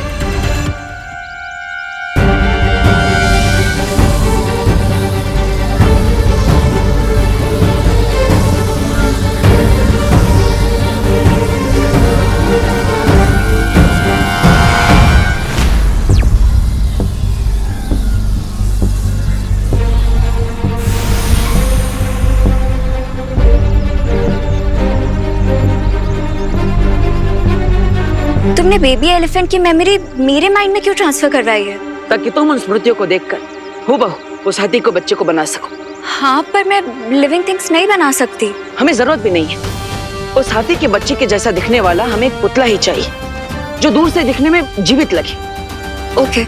तुमने बेबी एलिफेंट की मेमोरी मेरे माइंड में क्यों ट्रांसफर करवाई है? ताकि तुम उन स्मृतियों को देखकर हूबहू उस हाथी को बच्चे को बना सको। हाँ, पर मैं लिविंग थिंग्स नहीं बना सकती। हमें जरूरत भी नहीं है। उस हाथी के बच्चे के जैसा दिखने वाला हमें एक पुतला ही चाहिए, जो दूर से दिखने में जीवित लगे। ओके।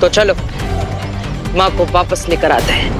तो चलो माँ को वापस लेकर आते हैं।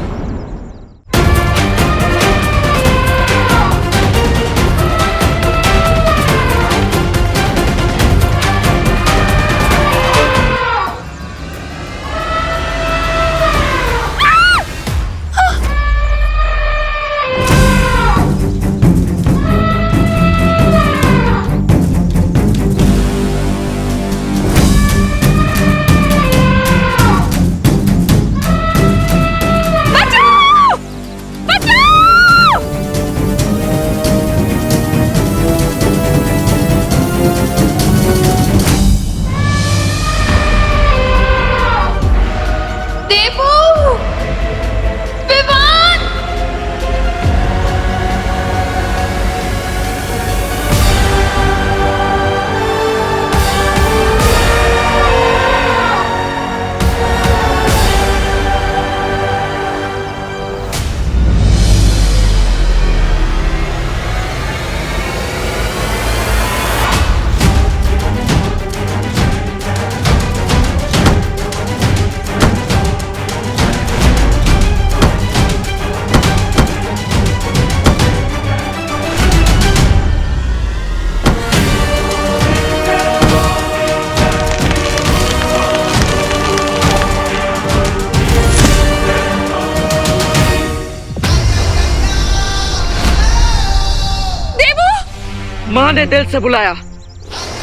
माँ ने दिल से बुलाया,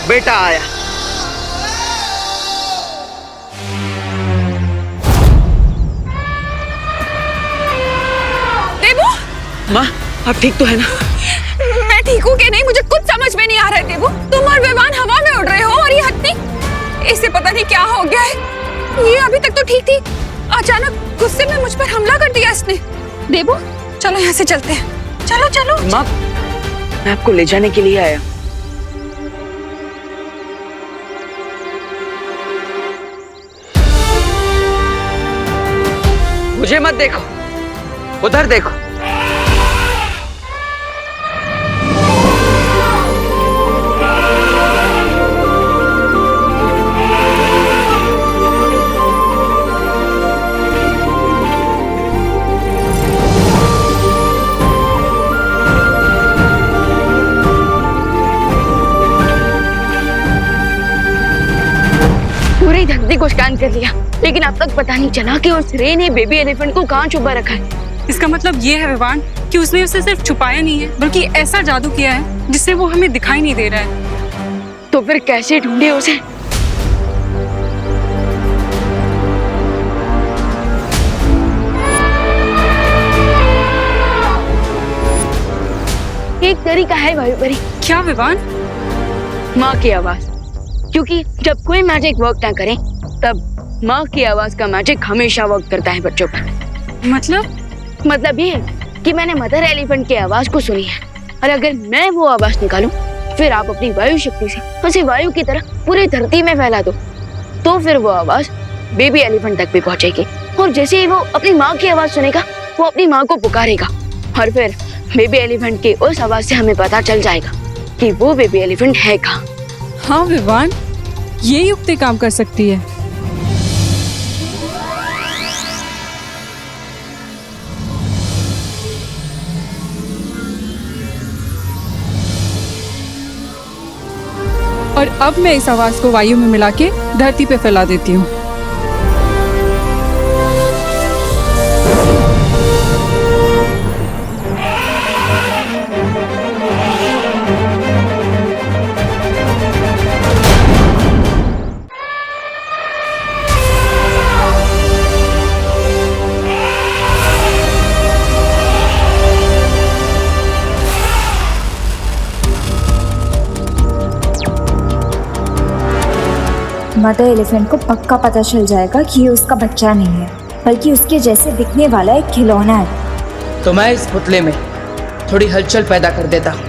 बेटा आया। देवू, माँ आप ठीक तो है ना? मैं ठीक हूँ कि नहीं मुझे कुछ समझ में नहीं आ रहा है देवू। तुम और विवान हवा में उड़ रहे हो और ये हत्ती, इसे पता नहीं क्या हो गया है। ये अभी तक तो ठीक थी, अचानक गुस्से में मुझ पर हमला कर दिया इसने। देवू चलो यहाँ से चलते हैं, चलो चलो। माँ मैं आपको ले जाने के लिए आया। मुझे मत देखो, उधर देखो। पूरी धरती को स्कैन कर लिया, लेकिन अब तक पता नहीं चला कि उस रे ने बेबी एलिफेंट को कहाँ छुपा रखा है। इसका मतलब ये है विवान कि उसने उसे सिर्फ छुपाया नहीं है, बल्कि ऐसा जादू किया है जिससे वो हमें दिखाई नहीं दे रहा है। तो फिर कैसे ढूंढे उसे? एक तरीका है वायुपरी। क्या विवान? माँ की आवाज, क्योंकि जब कोई मैजिक वर्क ना करे तब माँ की आवाज का मैजिक हमेशा वर्क करता है बच्चों पर। मतलब ये कि मैंने मदर एलिफेंट की आवाज को सुनी है, और अगर मैं वो आवाज निकालूं, फिर आप अपनी वायु शक्ति से उसे वायु की तरह पूरी धरती में फैला दो, तो फिर वो आवाज बेबी एलिफेंट तक भी पहुंचेगी। और जैसे ही वो अपनी माँ की आवाज सुनेगा, वो अपनी माँ को पुकारेगा, और फिर बेबी एलिफेंट की उस आवाज से हमें पता चल जाएगा कि वो बेबी एलिफेंट है कहाँ। हाँ विवान, ये युक्ति काम कर सकती है। और अब मैं इस आवाज को वायु में मिला के धरती पे फैला देती हूँ। मदर एलिफेंट को पक्का पता चल जाएगा कि ये उसका बच्चा नहीं है, बल्कि उसके जैसे दिखने वाला एक खिलौना है। तो मैं इस पुतले में थोड़ी हलचल पैदा कर देता हूँ।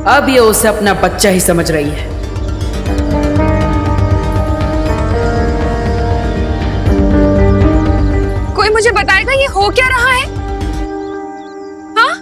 अब ये उसे अपना बच्चा ही समझ रही है। कोई मुझे बताएगा ये हो क्या रहा है? हाँ?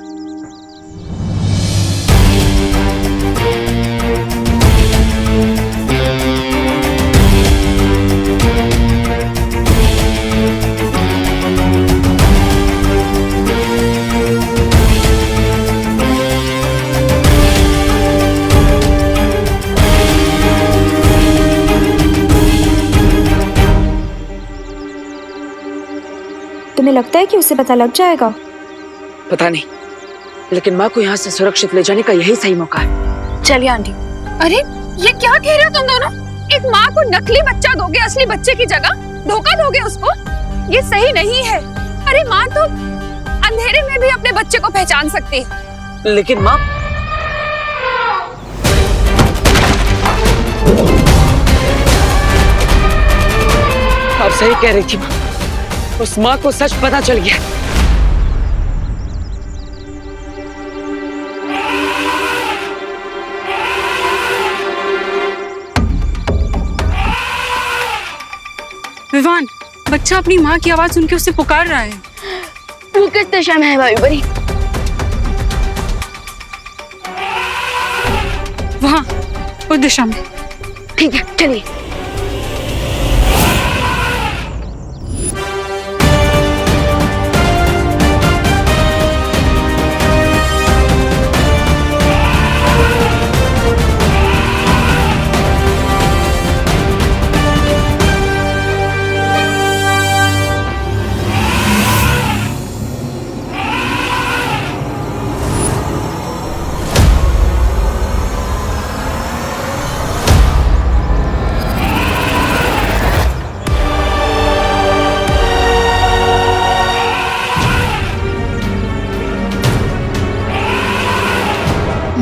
तुम्हें लगता है कि उसे पता लग जाएगा? पता नहीं, लेकिन माँ को यहाँ से सुरक्षित ले जाने का यही सही मौका है। चलिए आंटी। अरे ये क्या कह रहे हो तुम दोनों? एक माँ को नकली बच्चा दोगे असली बच्चे की जगह? धोखा दोगे उसको? ये सही नहीं है। अरे माँ तो अंधेरे में भी अपने बच्चे को पहचान सकती है। लेकिन माँ, आप सही कह रही थी माँ, उस माँ को सच पता चल गया। विवान, बच्चा अपनी माँ की आवाज सुन के उससे पुकार रहा है। वो किस दिशा में है भाई बड़ी? वहाँ उस दिशा में। ठीक है चलिए।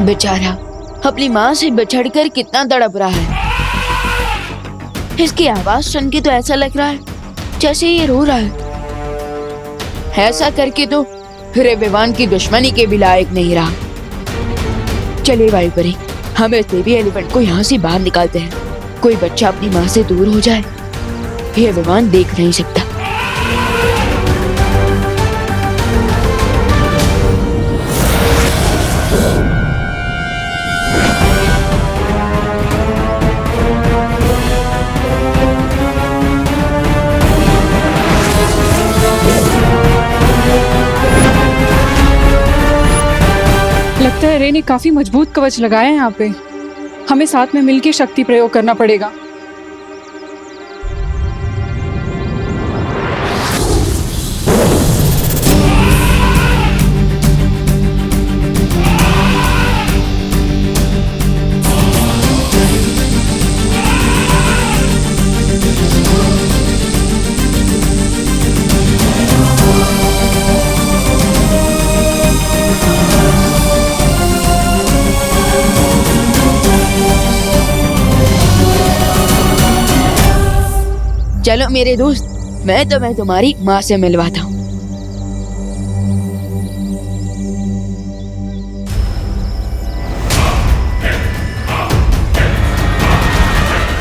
बेचारा अपनी माँ से बिछड़कर कितना तड़प रहा है। इसकी आवाज सुन के तो ऐसा लग रहा है जैसे ये रो रहा है। ऐसा करके तो फिर विवान की दुश्मनी के भी लायक नहीं रहा। चलिए भाई परी, हम इस बेबी एलिफेंट को यहाँ से बाहर निकालते हैं। कोई बच्चा अपनी माँ से दूर हो जाए ये विवान देख नहीं सकता। लगता है रे ने काफी मजबूत कवच लगाया है यहाँ पे। हमें साथ में मिलकर शक्ति प्रयोग करना पड़ेगा। चलो मेरे दोस्त, मैं तुम्हारी माँ से मिलवाता हूँ।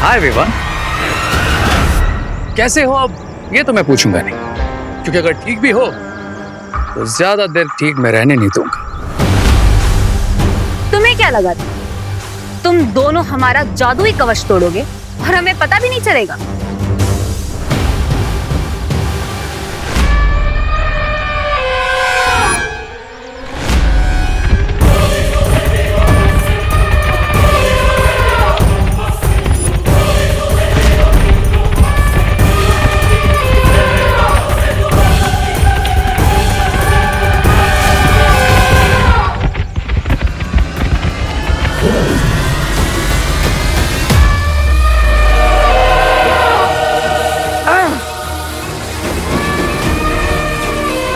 हाय विवान, कैसे हो? अब ये तो मैं पूछूंगा नहीं, क्योंकि अगर ठीक भी हो तो ज्यादा देर ठीक में रहने नहीं दूंगा। तुम्हें क्या लगा था तुम दोनों हमारा जादुई कवच तोड़ोगे और हमें पता भी नहीं चलेगा?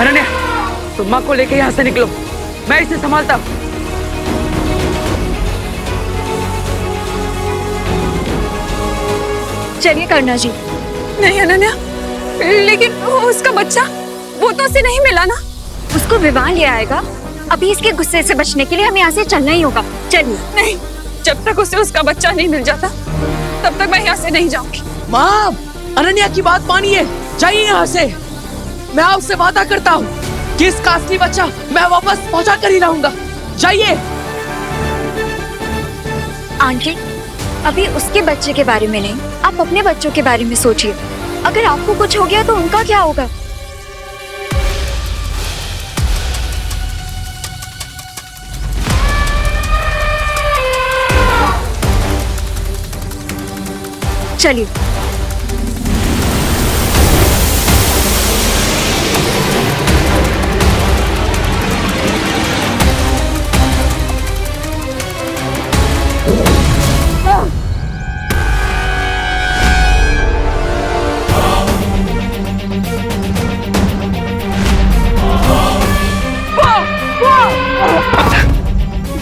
अनन्या, तुम माँ को लेके यहाँ से निकलो, मैं इसे संभालता हूँ। चलिए करना जी। नहीं अनन्या, लेकिन उसका बच्चा, वो तो उसे नहीं मिला ना। उसको विवान ले आएगा। अभी इसके गुस्से से बचने के लिए हमें यहाँ से चलना ही होगा। चलिए। नहीं, जब तक उसे उसका बच्चा नहीं मिल जाता तब तक मैं यहाँ से नहीं जाऊंगी। माँ, अनन्या की बात मानिए, जाइए यहाँ से। मैं आपसे वादा करता हूँ कि इसका असली बच्चा मैं वापस पहुँचा कर ही रहूंगा। जाइए। आंटी, अभी उसके बच्चे के बारे में नहीं, आप अपने बच्चों के बारे में सोचिए। अगर आपको कुछ हो गया तो उनका क्या होगा? चलिए।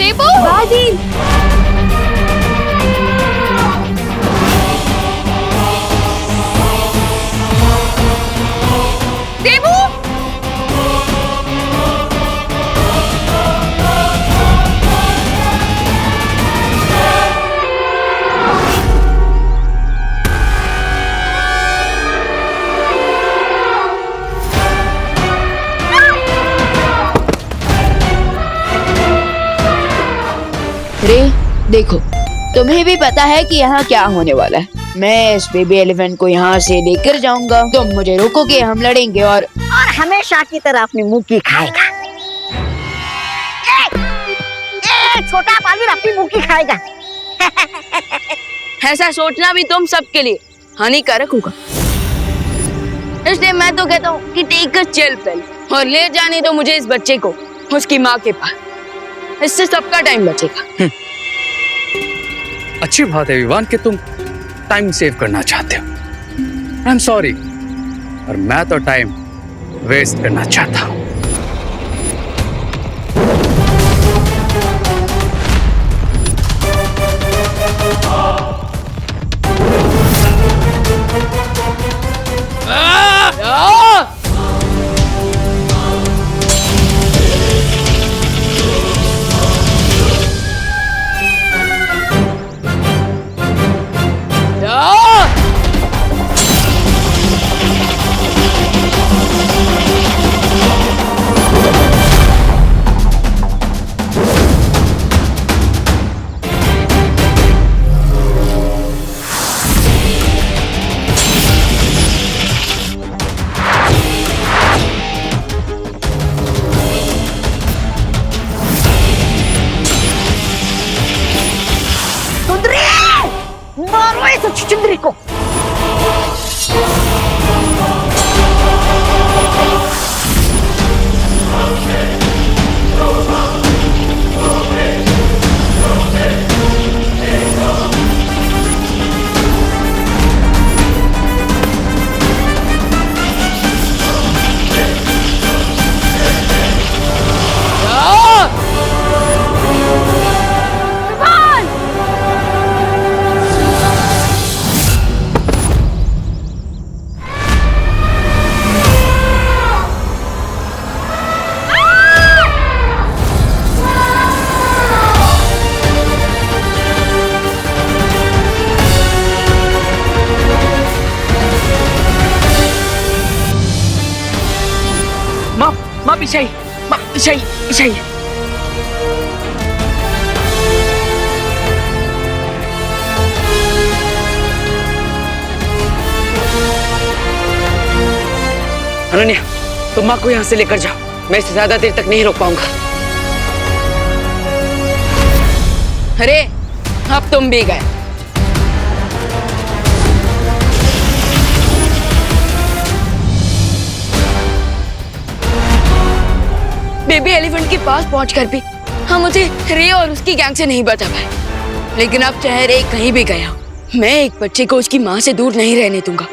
देवू, दादी, देवू, रे देखो, तुम्हें भी पता है कि यहाँ क्या होने वाला है। मैं इस बेबी एलिफेंट को यहाँ से लेकर जाऊंगा, तुम मुझे रोकोगे, हम लड़ेंगे और हमेशा की तरह अपनी मुंह की खाएगा। छोटा बालवीर अपनी मुंह की खाएगा। ऐसा सोचना भी तुम सबके लिए हानिकारक होगा। इसलिए मैं तो कहता हूँ कि टेक अ चिल पिल और ले जाने दो मुझे इस बच्चे को उसकी माँ के पास। इससे सबका टाइम बचेगा। अच्छी बात है विवान कि तुम टाइम सेव करना चाहते हो। आई एम सॉरी, और मैं तो टाइम वेस्ट करना चाहता हूँ। मारो इस छुछुंदरी को। माँ पीछे आई, माँ पीछे आई, पीछे आई। अनन्या, तुम माँ को यहाँ से लेकर जाओ, मैं इसे ज्यादा देर तक नहीं रोक पाऊंगा। अरे अब तुम भी गए। बेबी एलिफेंट के पास पहुंचकर भी हम मुझे रे और उसकी गैंग से नहीं बचा पाए। लेकिन अब चाहे रे कहीं भी गया, मैं एक बच्चे को उसकी माँ से दूर नहीं रहने दूंगा।